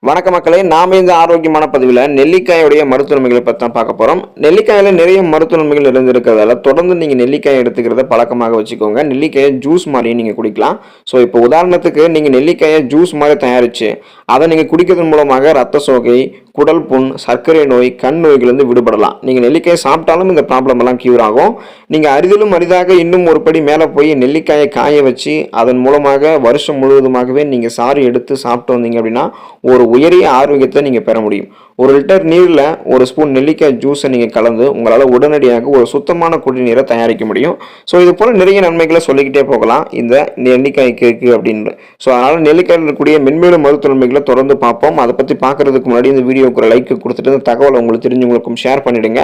வணக்க மக்களே, நாம இந்த ஆரோக்கியமான பதிவில் நெல்லிக்காயோடைய மருத்துவ நன்மைகளை பற்றி தான் பார்க்க போகிறோம். நெல்லிக்காயில் நிறைய மருத்துவ நன்மைகள் இருந்திருக்கிறதால தொடர்ந்து நீங்கள் நெல்லிக்காய் எடுத்துக்கிறத பழக்கமாக வச்சுக்கோங்க. நெல்லிக்காயை ஜூஸ் மாதிரியும் நீங்கள் குடிக்கலாம். ஸோ இப்போ உதாரணத்துக்கு நீங்கள் நெல்லிக்காயை ஜூஸ் மாதிரி தயாரித்து அதை நீங்கள் குடிக்கிறதன் மூலமாக ரத்த சோகை, குடல் புண், சர்க்கரை நோய், கண் நோய்களிலிருந்து விடுபடலாம். நீங்கள் நெல்லிக்காயை சாப்பிட்டாலும் இந்த ப்ராப்ளம் எல்லாம் கியூர் ஆகும். நீங்கள் அரிதிலும் அரிதாக இன்னும் ஒரு படி மேலே போய் நெல்லிக்காயை காய வச்சு அதன் மூலமாக வருஷம் முழுவதுமாகவே நீங்கள் சாறு எடுத்து சாப்பிட்டு வந்தீங்க அப்படின்னா ஒரு உயரிய ஆரோக்கியத்தை நீங்கள் பெற முடியும். 1 லிட்டர் நீரில் 1 ஸ்பூன் நெல்லிக்காய் ஜூஸை நீங்கள் கலந்து உங்களால் உடனடியாக ஒரு சுத்தமான குடிநீரை தயாரிக்க முடியும். ஸோ இது போல் நிறைய நன்மைகளை சொல்லிக்கிட்டே போகலாம் இந்த நெல்லிக்காய்க்கு இருக்குது அப்படின்னு. ஸோ அதனால் நெல்லிக்காயில் இருக்கக்கூடிய மென்மேலும் மருத்துவ நன்மைகளை தொடர்ந்து பார்ப்போம். அதை பற்றி பார்க்கறதுக்கு முன்னாடி இந்த வீடியோக்கு ஒரு லைக் கொடுத்துட்டு இந்த தகவலை உங்களுக்கு தெரிஞ்சவங்களுக்கும் ஷேர் பண்ணிடுங்க.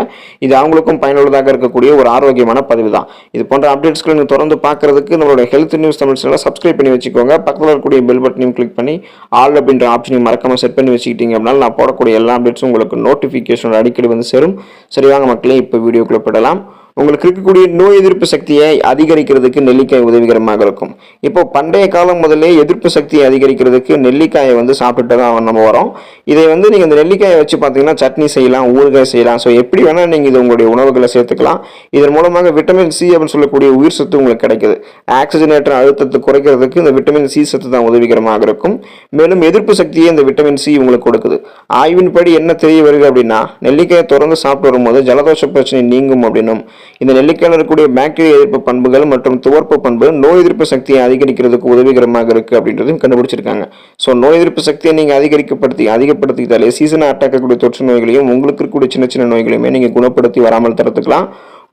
இது அவங்களுக்கும் பயனுள்ளதாக இருக்கக்கூடிய ஒரு ஆரோக்கியமான பதிவு தான். இது போன்ற அப்டேட்ஸ்களை நீங்கள் தொடர்ந்து பார்க்கறதுக்கு நம்மளோட ஹெல்த் நியூஸ் தமிழ் சேனலை சப்ஸ்கிரைப் பண்ணி வச்சுக்கோங்க. பக்கத்தில் இருக்கக்கூடிய பெல் பட்டனையும் கிளிக் பண்ணி ஆல் அப்படின்ற ஆப்ஷனையும் மறக்காமல் செட் பண்ணி வச்சுக்கிட்டீங்க அப்படின்னா நான் போடக்கூடிய எல்லா அப்டேட்ஸும் உங்களுக்கு நோட்டிஃபிகேஷன் அடிக்கடி வந்து சேரும். சரி வாங்க மக்களே, இப்போ வீடியோக்குள்ள போடலாம். உங்களுக்கு இருக்கக்கூடிய நோய் எதிர்ப்பு சக்தியை அதிகரிக்கிறதுக்கு நெல்லிக்காய் உதவிகரமாக இருக்கும். இப்போ பண்டைய காலம் முதலே எதிர்ப்பு சக்தியை அதிகரிக்கிறதுக்கு நெல்லிக்காயை வந்து சாப்பிட்டு தான் நம்ம வரோம். இதை வந்து நீங்கள் இந்த நெல்லிக்காயை வச்சு பார்த்தீங்கன்னா சட்னி செய்யலாம், ஊறுகாய் செய்யலாம். ஸோ எப்படி வேணால் நீங்கள் இது உங்களுடைய உணவுகளை சேர்த்துக்கலாம். இதன் மூலமாக விட்டமின் சி அப்படின்னு சொல்லக்கூடிய உயிர் சத்து உங்களுக்கு கிடைக்குது. ஆக்சிஜனேற்ற அழுத்தத்தை குறைக்கிறதுக்கு இந்த விட்டமின் சி சத்து தான் உதவிகரமாக இருக்கும். மேலும் எதிர்ப்பு சக்தியை இந்த விட்டமின் சி உங்களுக்கு கொடுக்குது. ஆய்வின்படி என்ன தெரிய வருது அப்படின்னா நெல்லிக்காயை தொடர்ந்து சாப்பிட்டு வரும்போது ஜலதோஷ பிரச்சனை நீங்கும் அப்படின்னும் இந்த நெல்லிக்காயில் இருக்கக்கூடிய பாக்டீரியா எதிர்ப்பு பண்புகள் மற்றும் துவர்ப்பு பண்பு நோய் எதிர்ப்பு சக்தியை அதிகரிக்கிறதுக்கு உதவிகரமாக இருக்கு அப்படின்றதையும் கண்டுபிடிச்சிருக்காங்க. ஸோ நோய் எதிர்ப்பு சக்தியை நீங்கள் அதிகப்படுத்திக்கிட்டாலே சீசனாக அட்டாக்கக்கூடிய தொற்று நோய்களையும் உங்களுக்கு இருக்கக்கூடிய சின்ன சின்ன நோய்களையுமே நீங்கள் குணப்படுத்தி வராமல் தடுத்துக்கலாம்.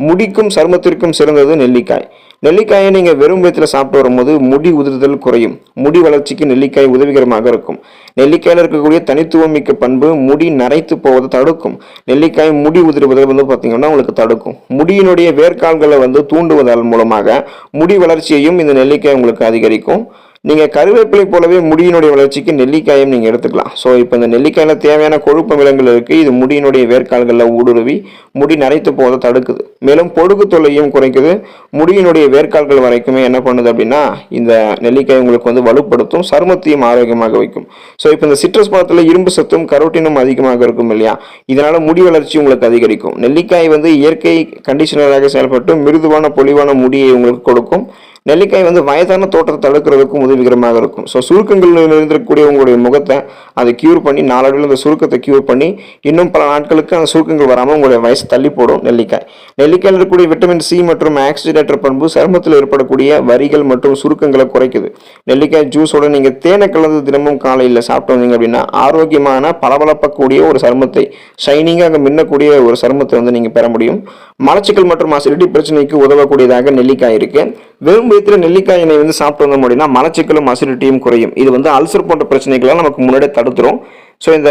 முடிக்கும் சருமத்திற்கும் சிறந்தது நெல்லிக்காய். நெல்லிக்காயை நீங்கள் வெறும் வயிற்றில் சாப்பிட்டு வரும்போது முடி உதிர்தல் குறையும். முடி வளர்ச்சிக்கு நெல்லிக்காய் உதவிகரமாக இருக்கும். நெல்லிக்காயில் இருக்கக்கூடிய தனித்துவம் மிக்க பண்பு முடி நரைத்து போவதை தடுக்கும். நெல்லிக்காய் முடி உதிர்வதை வந்து பார்த்தீங்கன்னா உங்களுக்கு தடுக்கும். முடியினுடைய வேர்க்கால்களை வந்து தூண்டுவதன் மூலமாக முடி வளர்ச்சியையும் இந்த நெல்லிக்காய் உங்களுக்கு அதிகரிக்கும். நீங்கள் கருவேப்பிலை போலவே முடியினுடைய வளர்ச்சிக்கு நெல்லிக்காயும் நீங்கள் எடுத்துக்கலாம். ஸோ இப்போ இந்த நெல்லிக்காயில் தேவையான கொழுப்பு அமிலங்கள் இருக்குது. இது முடியினுடைய வேர்க்கால்களில் ஊடுருவி முடி நரைத்து போவதை தடுக்குது. மேலும் பொடுகு தொல்லையும் குறைக்குது. முடியினுடைய வேர்க்கால்கள் வரைக்குமே என்ன பண்ணுது அப்படின்னா இந்த நெல்லிக்காய் உங்களுக்கு வந்து வலுப்படுத்தும், சருமத்தையும் ஆரோக்கியமாக வைக்கும். ஸோ இப்போ இந்த சிட்ரஸ் பழத்தில் இரும்பு சத்தும் கரோட்டினும் அதிகமாக இருக்கும் இல்லையா, இதனால் முடி வளர்ச்சி உங்களுக்கு அதிகரிக்கும். நெல்லிக்காய் வந்து இயற்கை கண்டிஷனராக செயல்பட்டு மிருதுவான பொலிவான முடியை உங்களுக்கு கொடுக்கும். நெல்லிக்காய் வந்து வயதான தோற்றத்தை தடுக்கிறதுக்கும் உதவிகரமாக இருக்கும். ஸோ சுருக்கங்கள் இருந்திருக்கக்கூடிய உங்களுடைய முகத்தை அதை கியூர் பண்ணி நாளடைவில் அந்த சுருக்கத்தை கியூர் பண்ணி இன்னும் பல நாட்களுக்கு அந்த சுருக்கங்கள் வராமல் உங்களுடைய வயசு தள்ளி போடும் நெல்லிக்காய். நெல்லிக்காயில் இருக்கக்கூடிய விட்டமின் சி மற்றும் ஆக்சிஜனேற்ற பண்பு சருமத்தில் ஏற்படக்கூடிய வரிகள் மற்றும் சுருக்கங்களை குறைக்குது. நெல்லிக்காய் ஜூஸோட நீங்கள் தேனை கலந்து தினமும் காலையில் சாப்பிட்டு வந்தீங்க அப்படின்னா ஆரோக்கியமான பளபளப்பக்கூடிய ஒரு சருமத்தை, ஷைனிங்காக மின்னக்கூடிய ஒரு சருமத்தை வந்து நீங்கள் பெற முடியும். மலச்சிக்கல் மற்றும் அசிடிட்டி பிரச்சனைக்கு உதவக்கூடியதாக நெல்லிக்காய் இருக்கு. வெறும் வயிற்றில் நெல்லிக்காய் எண்ணெய் வந்து சாப்பிட்டு வந்தோம் அப்படின்னா மலச்சிக்கலும் அசிடிட்டியும் குறையும். இது வந்து அல்சர் போன்ற பிரச்சனைகளை நமக்கு முன்னாடியே தடுத்துரும். ஸோ இந்த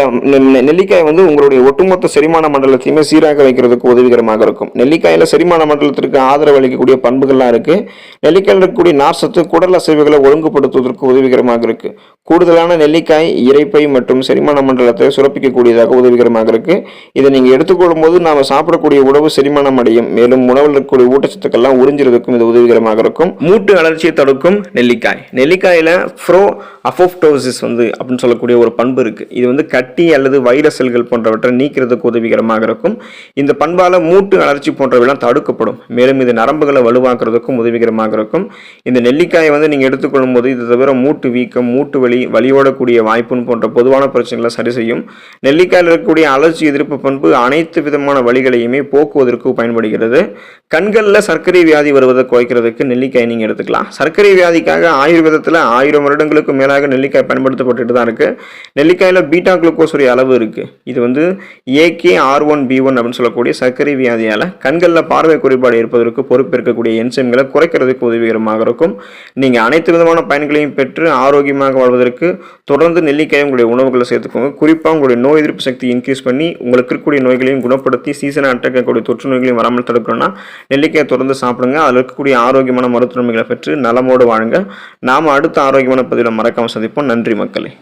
நெல்லிக்காய் வந்து உங்களுடைய ஒட்டுமொத்த செரிமான மண்டலத்தையுமே சீராக வைக்கிறதுக்கு உதவிகரமாக இருக்கும். நெல்லிக்காயில் செரிமான மண்டலத்திற்கு ஆதரவு அளிக்கக்கூடிய பண்புகள்லாம் இருக்குது. நெல்லிக்காயில் இருக்கக்கூடிய நார்சத்து குடல் அசைவுகளை ஒழுங்குபடுத்துவதற்கு உதவிகரமாக இருக்குது. கூடுதலான நெல்லிக்காய் இரைப்பை மற்றும் செரிமான மண்டலத்தை சுரப்பிக்கக்கூடியதாக உதவிகரமாக இருக்குது. இதை நீங்கள் எடுத்துக்கொள்ளும் போது நாம் சாப்பிடக்கூடிய உணவு செரிமானம் அடையும். மேலும் உணவில் இருக்கக்கூடிய ஊட்டச்சத்துக்கெல்லாம் உறிஞ்சிறதுக்கும் இது உதவிகரமாக இருக்கும். மூட்டு அலர்ச்சியை தடுக்கும் நெல்லிக்காய். நெல்லிக்காயில் அப்போப்டோசிஸ் வந்து அப்படின்னு சொல்லக்கூடிய ஒரு பண்பு இருக்குது. இது வந்து கட்டி அல்லது வைரஸ் செல்கள் போன்றவற்றை நீக்கிறதுக்கு உதவிகரமாக இருக்கும். இந்த பண்பால மூட்டு அலர்ச்சி போன்றவையெல்லாம் தடுக்கப்படும். மேலும் இது நரம்புகளை வலுவாக்குறதுக்கும் உதவிகரமாக இருக்கும். இந்த நெல்லிக்காயை வந்து நீங்கள் எடுத்துக்கொள்ளும் போது இது தவிர மூட்டு வீக்கம், மூட்டு வலியோடக்கூடிய வாய்ப்புன்னு போன்ற பொதுவான பிரச்சனைகளை சரி செய்யும். நெல்லிக்காயில் இருக்கக்கூடிய அலர்ச்சி எதிர்ப்பு பண்பு அனைத்து விதமான வலிகளையுமே போக்குவதற்கு பயன்படுகிறது. கண்களில் சர்க்கரை வியாதி வருவதை குறைக்கிறதுக்கு நெல்லிக்காய் நீங்கள் எடுத்துக்கலாம். சர்க்கரை வியாதிக்காக ஆயுர்வேதத்தில் 1000 வருடங்களுக்கு மேலாக நெல்லிக்காய் பயன்படுத்தப்பட்டு தான் இருக்கு. நெல்லிக்காயில் பீட்டா குளுக்கோஸுடைய அளவு இருக்கு. இது வந்து AKR1B1 அப்படின்னு சொல்லக்கூடிய சர்க்கரை வியாதியால் கண்களில் பார்வை குறைபாடு இருப்பதற்கு பொறுப்பேற்கக்கூடிய என்சைம்களை குறைக்கிறதுக்கு உதவிகரமாக இருக்கும். நீங்கள் அனைத்து விதமான பயன்களையும் பெற்று ஆரோக்கியமாக வாழ்வதற்கு தொடர்ந்து நெல்லிக்காய் உங்களுடைய உணவுகளை சேர்த்துக்கோங்க. குறிப்பாக உங்களுடைய நோய் எதிர்ப்பு சக்தி இன்க்ரீஸ் பண்ணி உங்களுக்கு இருக்கக்கூடிய நோய்களையும் குணப்படுத்தி சீசனை அட்டக்கக்கூடிய தொற்று நோய்களையும் வராமல் தடுக்கணும்னா நெல்லிக்காயை தொடர்ந்து சாப்பிடுங்க. அதில் இருக்கக்கூடிய ஆரோக்கியமான மருத்துவ நன்மைகளை பெற்று நலமோடு வாழுங்க. நாம் அடுத்த ஆரோக்கியமான பதிவில் மறக்காமல் சந்திப்போம். நன்றி மக்களே.